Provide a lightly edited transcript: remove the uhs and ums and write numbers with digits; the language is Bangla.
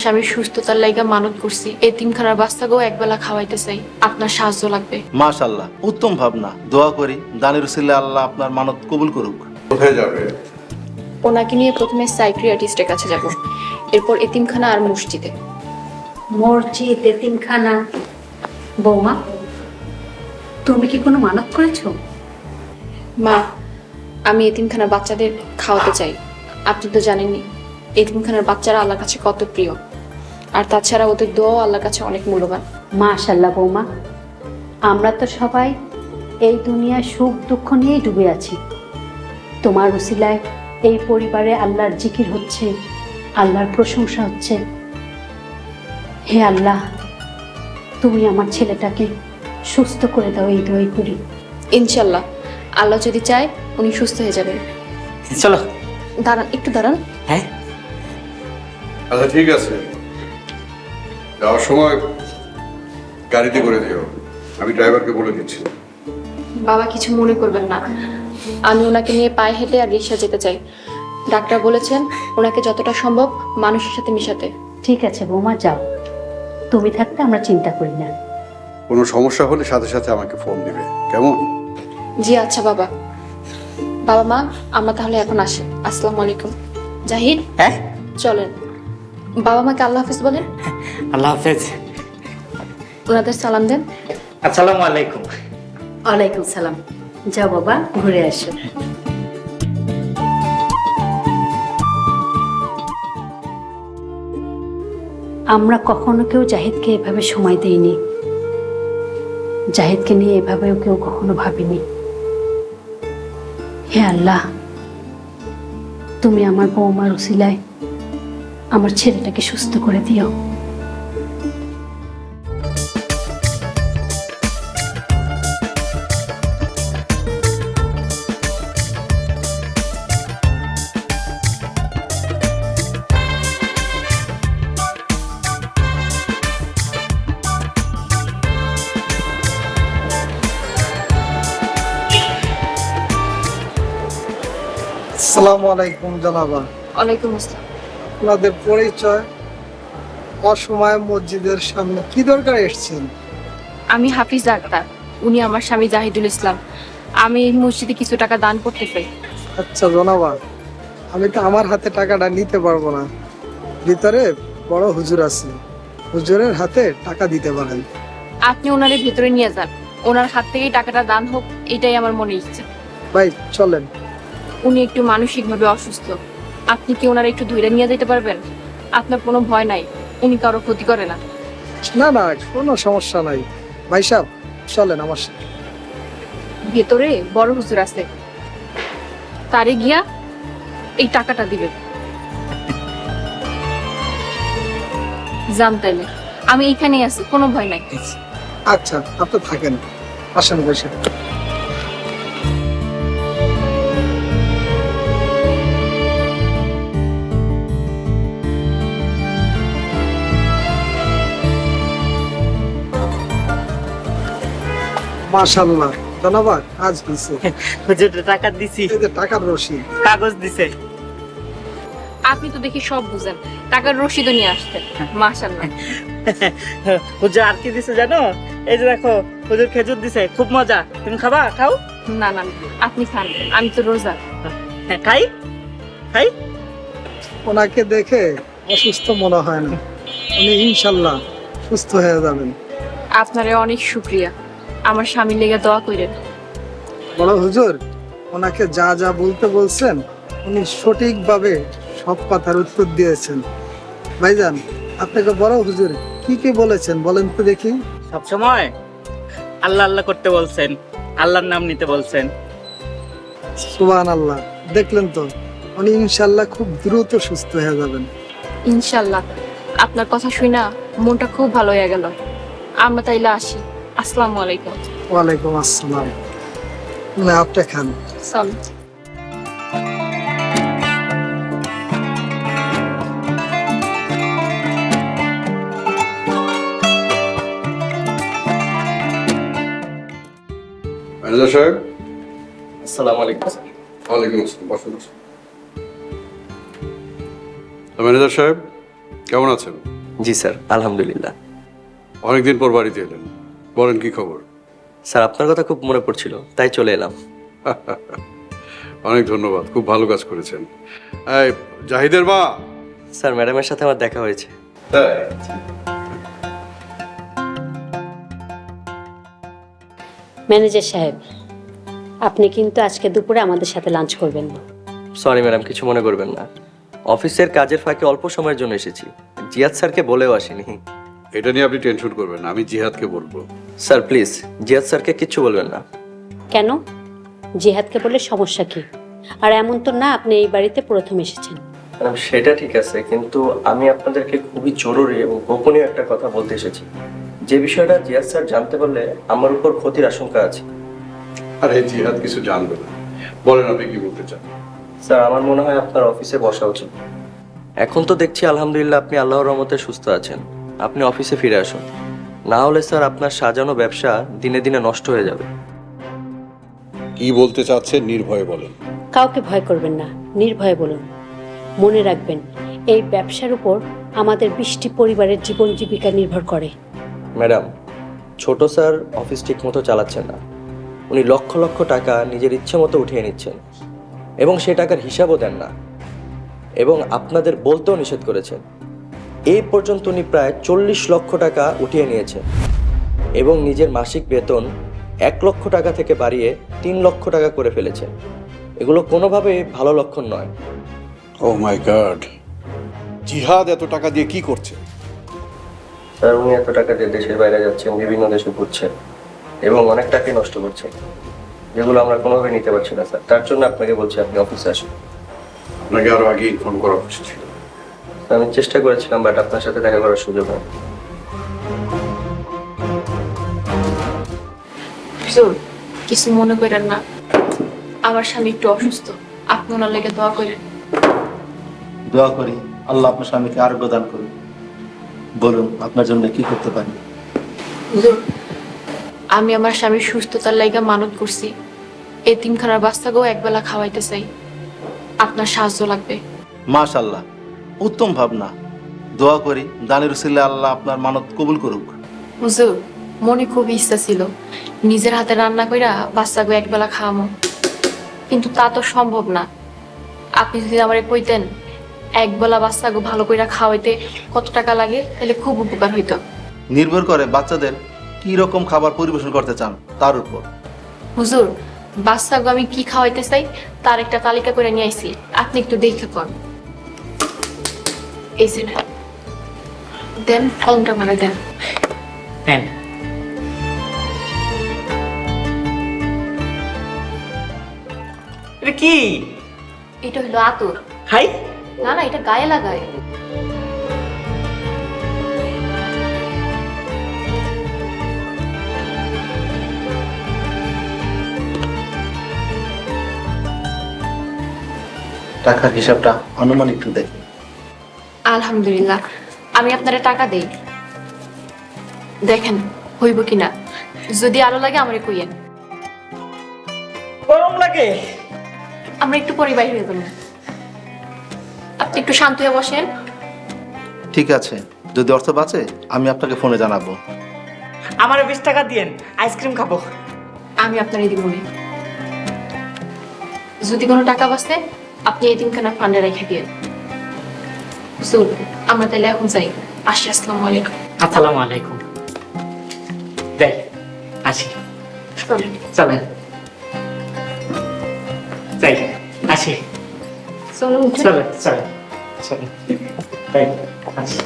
স্বামীর সুস্থতার লাইগা মানত করছি, এতিমখানার বাচ্চাকেও একবেলা খাওয়াইতে চাই, আপনার সাহায্য লাগবে। মাশাআল্লাহ, উত্তম ভাবনা। দোয়া করি দানির উসিলে আল্লাহ আপনার মানত কবুল করুক। কোথায় যাবে? ওনাকে নিয়ে প্রথমে সাইকিয়াট্রিস্টের কাছে যাব, এরপর এতিমখানা আর মসজিদে। মসজিদ, এতিমখানা। বৌমা, তুমি কি কোনো মানত করেছো? মা, আমি এতিমখানার বাচ্চাদের খাওয়াতে চাই। আপনি তো জানেনই এতিমখানার বাচ্চারা আল্লাহর কাছে কত প্রিয়, আর তাছাড়া ওদের দোয়াও আল্লাহর কাছে অনেক মূল্যবান। মাশাআল্লাহ বৌমা, আমরা তো সবাই এই দুনিয়ায় সুখ দুঃখ নিয়েই ডুবে আছি। তোমার উসিলায় এই পরিবারে আল্লাহর জিকির হচ্ছে, আল্লাহর প্রশংসা হচ্ছে। হে আল্লাহ, তুমি আমার ছেলেটাকে সুস্থ করে দাও, এই দোয়াই করি। ইনশাল্লাহ, আল্লাহ যদি চায় উনি সুস্থ হয়ে যাবেন। চলো। দাঁড়ান, একটু দাঁড়ান। হ্যাঁ, আচ্ছা ঠিক আছে, যাওয়ার সময় গাড়িতে করে দিও, আমি ড্রাইভারকে বলে দিচ্ছি। বাবা কিছু মনে করবেন না, আমি ওনাকে নিয়ে পায়ে হেঁটে আর রিক্সা যেতে চাই। ডাক্তার বলেছেন ওনাকে যতটা সম্ভব মানুষের সাথে মিশাতে। ঠিক আছে বৌমা, যাও। তুমি থাকতে আমরা চিন্তা করি না। কোনো সমস্যা হলে সাথে সাথে আমাকে ফোন দিবে, কেমন? জি আচ্ছা বাবা। বাবা মা, আমরা তাহলে এখন আসি। আসসালামু আলাইকুম। জাহিদ, হ্যাঁ, চলেন। বাবা মাকে আল্লাহ হাফেজ বলেন। আল্লাহ হাফেজ। ওনাদের সালাম দেন। আসসালামু আলাইকুম। ওয়ালাইকুম সালাম। যাও বাবা, ঘুরে আসো। আমরা কখনো কেউ জাহিদকে এভাবে সময় দেইনি, জাহিদকে নিয়ে এভাবেও কেউ কখনো ভাবিনি। হে আল্লাহ, তুমি আমার বৌমার উসিলায় আমার ছেলেটাকে সুস্থ করে দিও। আসসালামু আলাইকুম জনাবা। ওয়ালাইকুম আসসালাম। আপনাদের পরিচয়? অসময়ে মসজিদের সামনে কি দরকার এসেছেন? আমি হাফিজ ডাক্তার, উনি আমার স্বামী জাহিদুল ইসলাম। আমি এই মসজিদে কিছু টাকা দান করতে চাই। আচ্ছা জনাবা, আমি তো আমার হাতে টাকাটা নিতে পারবো না, ভিতরে বড় হুজুর আছে, হুজুরের হাতে টাকা দিতে পারেন। আপনি ওনারে ভিতরে নিয়ে যান, ওনার হাত থেকেই টাকাটা দান হোক, এটাই আমার মনে ইচ্ছে। ভাই চলেন। উনি একটু মানসিকভাবে অসুস্থ, আপনি কি ওনারা একটু ধরে নিয়ে যেতে পারবেন? আপনার কোনো ভয় নাই, উনি কারো ক্ষতি করে না। না না, কোনো সমস্যা নাই। ভাই সাহেব চলেন আমার সাথে। ভেতরে বড় হুজুর আছে, তারে গিয়া এই টাকাটা দিবে। যান তাইলে, আমি এইখানেই আছি, কোনো ভয় নাই। আচ্ছা আপনি থাকেন, আসেন ভাই সাহেব। মাশাআল্লাহ জনাবা, কাজ হয়েছে। হুজুর টাকা দিছি, এই যে টাকার রসিদ। কাগজ দিছে। আপনি তো দেখি সব বুঝেন, টাকার রসিদও নিয়ে আসতেন। মাশাআল্লাহ। হুজুর আর কি দিছে জানো? এই যে দেখো, হুজুর খেজুর দিছে, খুব মজা। তুমি খাবা? খাও। না না, আপনি খান, আমি তো রোজা। হ্যাঁ, খাই খাই। ওনাকে দেখে অসুস্থ মনে হয় না, উনি ইনশাল্লাহ সুস্থ হয়ে যাবেন। আপনারে অনেক শুকরিয়া, আমার স্বামীর লেগে দোয়া করেন। বড় হুজুর ওনাকে যা যা বলতে বলছেন উনি সঠিকভাবে সব কথার উত্তর দিয়েছেন। ভাইজান, আপনাকে বড় হুজুর কি কি বলেছেন বলেন তো দেখি। সব সময় আল্লাহ আল্লাহ করতে বলছেন, আল্লাহর নাম নিতে বলছেন। সুবহানাল্লাহ, দেখলেন তো, উনি ইনশাল্লাহ খুব দ্রুত সুস্থ হয়ে যাবেন। ইনশাল্লাহ, আপনার কথা শুই না মনটা খুব ভালো হয়ে গেল। আমরা তাইলে আসি। আসসালামু আলাইকুম। ওয়ালাইকুম আসসালাম। না আপনি খান। চল। ম্যানেজার সাহেব। আসসালামু আলাইকুম। ওয়ালাইকুম আসসালাম, বসুন বসুন। ম্যানেজার সাহেব, কেমন আছেন? জি স্যার, আলহামদুলিল্লাহ। অনেকদিন পর বাড়িতে এলেন, বলেন কি খবর? স্যার আপনার কথা খুব মনে পড়ছিল, তাই চলে এলাম। অনেক ধন্যবাদ, খুব ভালো কাজ করেছেন। এই জাহিদের মা। স্যার ম্যাডামের সাথে আমার দেখা হয়েছে। ম্যানেজার সাহেব, আপনি কিন্তু আজকে দুপুরে আমাদের সাথে লাঞ্চ করবেন না। সরি ম্যাডাম, কিছু মনে করবেন না। অফিসের কাজের ফাঁকে অল্প সময়ের জন্য এসেছি, জিয়াদ স্যারকে বলেও আসিনি। এটা নিয়ে আপনি টেনশন করবেন না, আমি জিহাদকে বলবো। স্যার প্লিজ জিয়াদ স্যারকে কিচ্ছু বলবেন না। কেন? জিহাদকে বলে সমস্যা কি? আর এমন তো না আপনি এই বাড়িতে প্রথম এসেছেন। ম্যাডাম সেটা ঠিক আছে, কিন্তু আমি আপনাদেরকে খুবই জরুরি এবং গোপনীয় একটা কথা বলতে এসেছি, যে বিষয়টা জিয়াদ স্যার জানতে পারলে আমার উপর ক্ষতির আশঙ্কা আছে। আরে জিহাদ কিছু জানবে না, বলেন আপনি কি বলতে চান। স্যার আমার মনে হয় আপনার অফিসে বসা উচিত। এখন তো দেখছি আলহামদুলিল্লাহ আপনি আল্লাহর রহমতে সুস্থ আছেন, আপনি অফিসে ফিরে আসুন। না হলে স্যার আপনার সাজানো ব্যবসা দিনে দিনে নষ্ট হয়ে যাবে। কি বলতে চাচ্ছেন নির্ভয়ে বলেন। কাউকে ভয় করবেন না, নির্ভয়ে বলুন। মনে রাখবেন, এই ব্যবসার উপর আমাদের 20টি পরিবারের জীবন জীবিকা নির্ভর করে। ম্যাডাম, ছোট স্যার অফিস ঠিক মতো চালাচ্ছেন না। উনি লক্ষ লক্ষ টাকা নিজের ইচ্ছে মতো উঠিয়ে নিচ্ছেন এবং সে টাকার হিসাবও দেন না, এবং আপনাদের বলতেও নিষেধ করেছেন। এই পর্যন্ত উনি প্রায় 40 লক্ষ টাকা উঠিয়ে নিয়েছেন এবং নিজের মাসিক বেতন 1 লক্ষ টাকা থেকে বাড়িয়ে 3 লক্ষ টাকা করে ফেলেছেন। এগুলো কোনোভাবেই ভালো লক্ষণ নয়। ও মাই গড, জিহাদ এত টাকা দিয়ে কি করছে? স্যার উনি এত টাকা দিয়ে দেশের বাইরে যাচ্ছেন, বিভিন্ন দেশে ঘুরছেন এবং অনেক টাকাই নষ্ট করছেন, যেগুলো আমরা কোনোভাবে নিতে পারছি না স্যার। তার জন্য আপনাকে বলছি আপনি অফিসে আসুন। আপনাকে আরো আগে ইনফর্ম করা উচিত ছিল। আমি চেষ্টা করেছিলাম, বাট আপনার সাথে দেখা করার সুযোগ হয়। হুজুর, কিছু মনে করেন না, আমার স্বামী একটু অসুস্থ, আপনি ওনার লেগে দোয়া করেন। দোয়া করি আল্লাহ আপনার স্বামীকে আরোগ্য দান করুন। বলুন আপনার জন্য কি করতে পারি। হুজুর, আমি আমার স্বামীর সুস্থতার লাইগা মানত করছি, এতিমখানার বাচ্চাকেও একবেলা খাওয়াইতে চাই, আপনার সাহায্য লাগবে। মাশাআল্লাহ, উত্তম ভাবনা। দোয়া করি দানের উসিলায় আল্লাহ আপনার মানত কবুল করুক। হুজুর, মনে খুব ইচ্ছা ছিল নিজের হাতে রান্না কইরা বাচ্চাকে একবেলা খাওয়ামো, কিন্তু তা তো সম্ভব না। আপনি যদি আমারে কইতেন একবেলা বাচ্চাকে ভালো কইরা খাওয়াইতে কত টাকা লাগে, তাহলে খুব উপকার হইতো। নির্ভর করে বাচ্চাদের কি রকম খাবার পরিবেশন করতে চান তার উপর। হুজুর, বাচ্চাকে আমি কি খাওয়াইতে চাই তার একটা তালিকা করে নিয়ে আইছি, আপনি একটু দেখে কর। এই যে নেন। দেন, কলমটা মানে দেন। নেন। এটা কি? এটা হলো আতর। হাই, না না, এটা গায়ে লাগায়। টাকার হিসাবটা আনুমানিক একটু দেখি। আলহামদুলিল্লাহ, আমি আপনারা টাকা দেই, দেখেন হইব কিনা। যদি আলো লাগে আমারে কইয়েন। গরম লাগে। আমরা একটু পরে বাইরে হয়ে যাবো, আপনি একটু শান্ত হয়ে বসেন। ঠিক আছে, যদি অর্থ বাঁচে আমি আপনাকে ফোনে জানাবো। আমার 20 টাকা দিয়েন, আইসক্রিম খাবো। আমি আপনার এই দিব না। যদি কোনো টাকা বাঁচে আপনি এতিমখানা ফান্ডে রেখে দিয়ে। হুজুর, আমরা তাহলে এখন যাই। আসি, আসসালামু আলাইকুম। আসসালামু আলাইকুম। দেখ, আসি। চলেন। চলেন। যাই, আসি। চলুন। চলেন, চলেন, চলেন। তাই, আসি।